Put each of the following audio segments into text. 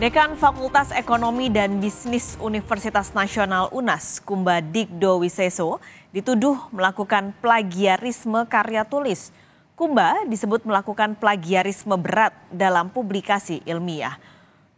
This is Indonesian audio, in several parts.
Dekan Fakultas Ekonomi dan Bisnis Universitas Nasional UNAS, Kumba Digdo Wiseso, dituduh melakukan plagiarisme karya tulis. Kumba disebut melakukan plagiarisme berat dalam publikasi ilmiah.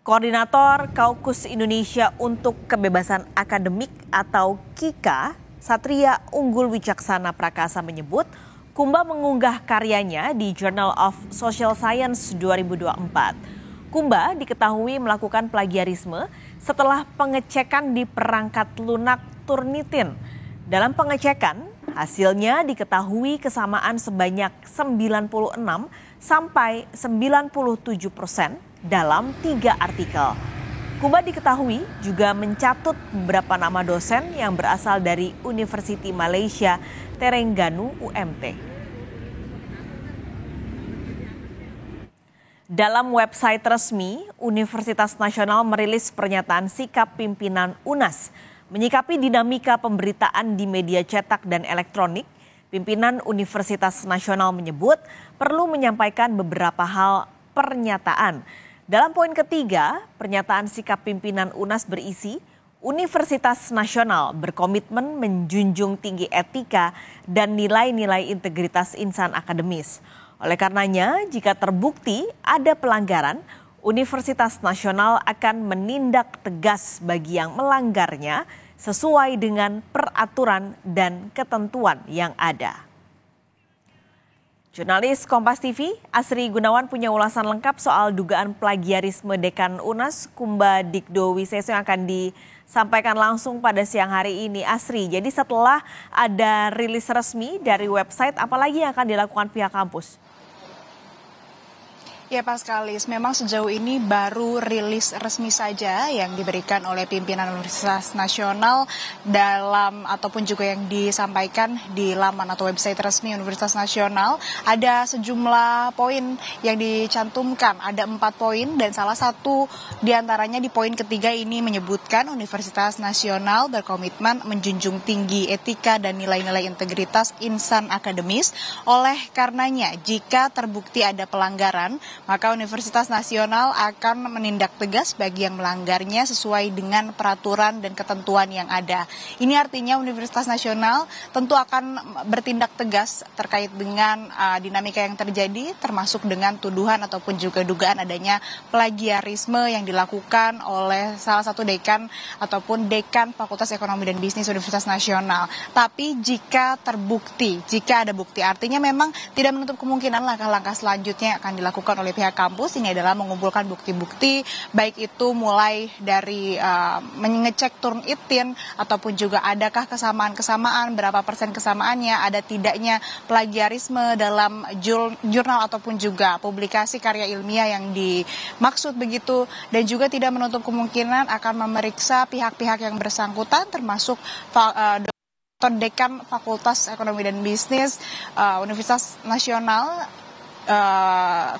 Koordinator Kaukus Indonesia untuk Kebebasan Akademik atau KIKA, Satria Unggul Wicaksana Prakasa menyebut, Kumba mengunggah karyanya di Journal of Social Science 2024. Kumba diketahui melakukan plagiarisme setelah pengecekan di perangkat lunak Turnitin. Dalam pengecekan, hasilnya diketahui kesamaan sebanyak 96 sampai 97% dalam 3 artikel. Kumba diketahui juga mencatut beberapa nama dosen yang berasal dari Universiti Malaysia Terengganu UMT. Dalam website resmi, Universitas Nasional merilis pernyataan sikap pimpinan UNAS. Menyikapi dinamika pemberitaan di media cetak dan elektronik, pimpinan Universitas Nasional menyebut perlu menyampaikan beberapa hal pernyataan. Dalam poin ketiga, pernyataan sikap pimpinan UNAS berisi, Universitas Nasional berkomitmen menjunjung tinggi etika dan nilai-nilai integritas insan akademis. Oleh karenanya, jika terbukti ada pelanggaran, Universitas Nasional akan menindak tegas bagi yang melanggarnya sesuai dengan peraturan dan ketentuan yang ada. Jurnalis Kompas TV, Asri Gunawan punya ulasan lengkap soal dugaan plagiarisme Dekan UNAS, Kumba Digdo Wiseso yang akan disampaikan langsung pada siang hari ini. Asri, jadi setelah ada rilis resmi dari website, apalagi yang akan dilakukan pihak kampus? Ya Paskalis, memang sejauh ini baru rilis resmi saja yang diberikan oleh pimpinan Universitas Nasional dalam ataupun juga yang disampaikan di laman atau website resmi Universitas Nasional. Ada sejumlah poin yang dicantumkan, ada 4 poin dan salah satu diantaranya di poin ketiga ini menyebutkan Universitas Nasional berkomitmen menjunjung tinggi etika dan nilai-nilai integritas insan akademis. Oleh karenanya, jika terbukti ada pelanggaran, maka Universitas Nasional akan menindak tegas bagi yang melanggarnya sesuai dengan peraturan dan ketentuan yang ada. Ini artinya Universitas Nasional tentu akan bertindak tegas terkait dengan dinamika yang terjadi, termasuk dengan tuduhan ataupun juga dugaan adanya plagiarisme yang dilakukan oleh salah satu dekan ataupun dekan Fakultas Ekonomi dan Bisnis Universitas Nasional. Tapi jika terbukti, jika ada bukti, artinya memang tidak menutup kemungkinan langkah-langkah selanjutnya yang akan dilakukan oleh pihak kampus. Ini adalah mengumpulkan bukti-bukti, baik itu mulai dari mengecek Turnitin ataupun juga adakah kesamaan-kesamaan, berapa persen kesamaannya, ada tidaknya plagiarisme dalam jurnal ataupun juga publikasi karya ilmiah yang dimaksud begitu, dan juga tidak menutup kemungkinan akan memeriksa pihak-pihak yang bersangkutan termasuk Dekan Fakultas Ekonomi dan Bisnis Universitas Nasional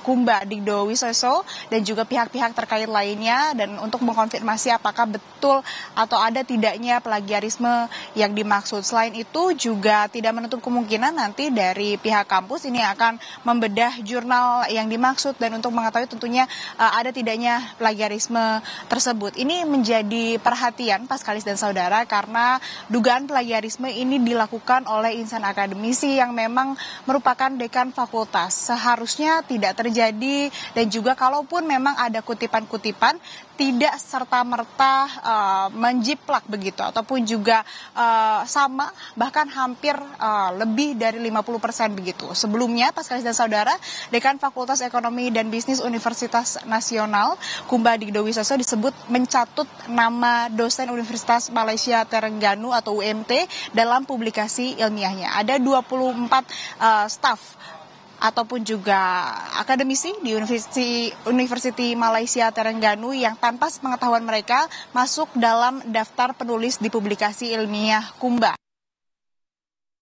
Kumba Digdo Wiseso dan juga pihak-pihak terkait lainnya, dan untuk mengkonfirmasi apakah betul atau ada tidaknya plagiarisme yang dimaksud. Selain itu juga tidak menutup kemungkinan nanti dari pihak kampus ini akan membedah jurnal yang dimaksud dan untuk mengetahui tentunya ada tidaknya plagiarisme tersebut. Ini menjadi perhatian Paskalis dan saudara karena dugaan plagiarisme ini dilakukan oleh insan akademisi yang memang merupakan dekan fakultas. Harusnya tidak terjadi, dan juga kalaupun memang ada kutipan-kutipan tidak serta-merta menjiplak begitu ataupun juga sama bahkan hampir lebih dari 50% begitu. Sebelumnya Paskalis dan saudara, Dekan Fakultas Ekonomi dan Bisnis Universitas Nasional Kumba Digdo Wiseso disebut mencatut nama dosen Universitas Malaysia Terengganu atau UMT dalam publikasi ilmiahnya. Ada 24 staf ataupun juga akademisi di Universiti Malaysia Terengganu yang tanpa sepengetahuan mereka masuk dalam daftar penulis di publikasi ilmiah Kumba.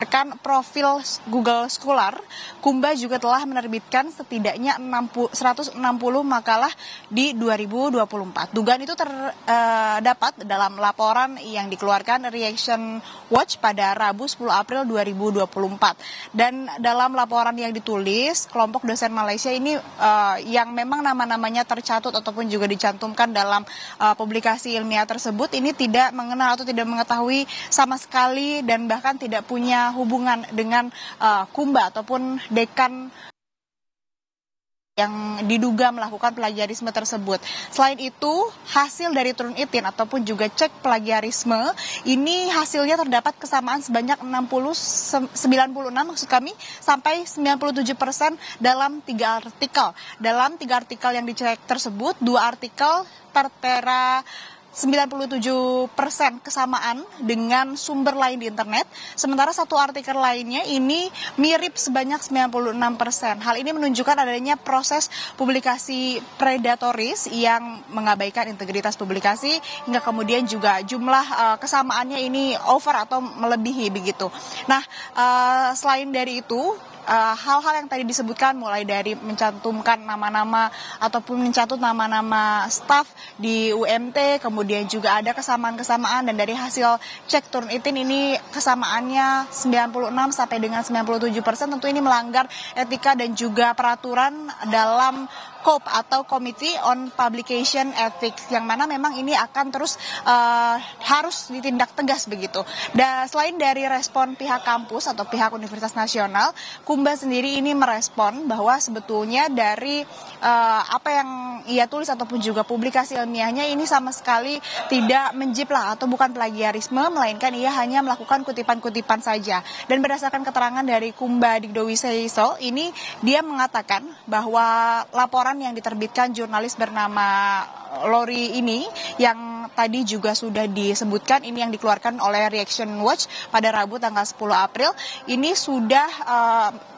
Berdasarkan profil Google Scholar, Kumba juga telah menerbitkan setidaknya 160 makalah di 2024. Dugaan itu terdapat dalam laporan yang dikeluarkan Reaction Watch pada Rabu 10 April 2024. Dan dalam laporan yang ditulis, kelompok dosen Malaysia ini yang memang nama-namanya tercatut ataupun juga dicantumkan dalam publikasi ilmiah tersebut, ini tidak mengenal atau tidak mengetahui sama sekali dan bahkan tidak punya hubungan dengan Kumba ataupun dekan yang diduga melakukan plagiarisme tersebut. Selain itu, hasil dari Turnitin ataupun juga cek plagiarisme, ini hasilnya terdapat kesamaan sebanyak 96 maksud kami, sampai 97% dalam 3 artikel. Dalam 3 artikel yang dicek tersebut, 2 artikel tertera 97% kesamaan dengan sumber lain di internet, sementara 1 artikel lainnya ini mirip sebanyak 96%. Hal ini menunjukkan adanya proses publikasi predatoris yang mengabaikan integritas publikasi, hingga kemudian juga jumlah kesamaannya ini over atau melebihi begitu. Nah, selain dari itu, hal-hal yang tadi disebutkan mulai dari mencantumkan nama-nama ataupun mencatut nama-nama staf di UMT, kemudian juga ada kesamaan-kesamaan, dan dari hasil cek Turnitin ini kesamaannya 96 sampai dengan 97%. Tentu ini melanggar etika dan juga peraturan dalam COPE atau Committee on Publication Ethics, yang mana memang ini akan terus harus ditindak tegas begitu. Dan selain dari respon pihak kampus atau pihak Universitas Nasional, Kumba sendiri ini merespon bahwa sebetulnya dari apa yang ia tulis ataupun juga publikasi ilmiahnya ini sama sekali tidak menjiplak atau bukan plagiarisme, melainkan ia hanya melakukan kutipan-kutipan saja. Dan berdasarkan keterangan dari Kumba Digdowiseiso, ini dia mengatakan bahwa laporan yang diterbitkan jurnalis bernama Lori ini, yang tadi juga sudah disebutkan, ini yang dikeluarkan oleh Reaction Watch pada Rabu tanggal 10 April, ini sudah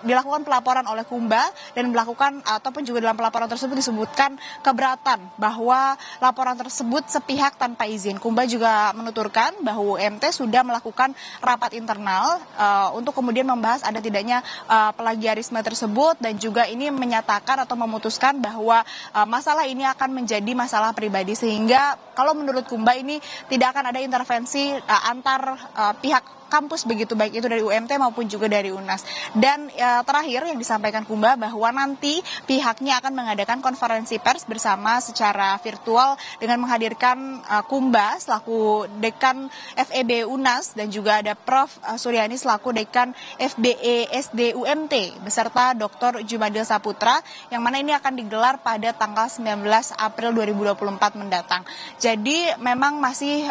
dilakukan pelaporan oleh Kumba, dan melakukan ataupun juga dalam pelaporan tersebut disebutkan keberatan bahwa laporan tersebut sepihak tanpa izin. Kumba juga menuturkan bahwa UMT sudah melakukan rapat internal untuk kemudian membahas ada tidaknya plagiarisme tersebut, dan juga ini menyatakan atau memutuskan bahwa masalah ini akan menjadi masalah pribadi, sehingga kalau menurut Kumba ini tidak akan ada intervensi antar pihak kampus begitu, baik itu dari UMT maupun juga dari UNAS. Dan terakhir yang disampaikan Kumba bahwa nanti pihaknya akan mengadakan konferensi pers bersama secara virtual dengan menghadirkan Kumba selaku dekan FEB UNAS, dan juga ada Prof. Suryani selaku dekan FBE SD UMT beserta Dr. Jumadil Saputra, yang mana ini akan digelar pada tanggal 19 April 2024 mendatang. Jadi memang masih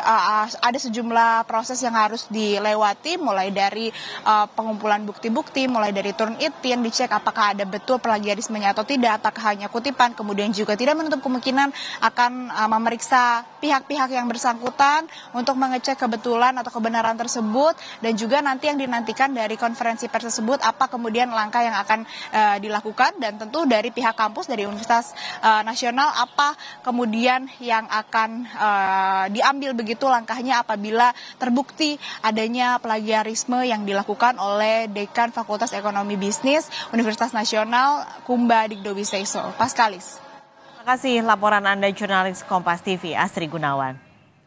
ada sejumlah proses yang harus dilewati, mulai dari pengumpulan bukti-bukti, mulai dari Turnitin, dicek apakah ada betul plagiarismenya atau tidak, apakah hanya kutipan, kemudian juga tidak menutup kemungkinan akan memeriksa pihak-pihak yang bersangkutan untuk mengecek kebetulan atau kebenaran tersebut, dan juga nanti yang dinantikan dari konferensi pers tersebut apa kemudian langkah yang akan dilakukan, dan tentu dari pihak kampus, dari Universitas Nasional, apa kemudian yang akan diambil begitu langkahnya apabila terbukti adanya plagiarisme yang dilakukan oleh Dekan Fakultas Ekonomi Bisnis Universitas Nasional Kumba Digdowiseiso. Paskalis. Terima kasih laporan Anda jurnalis Kompas TV Astri Gunawan.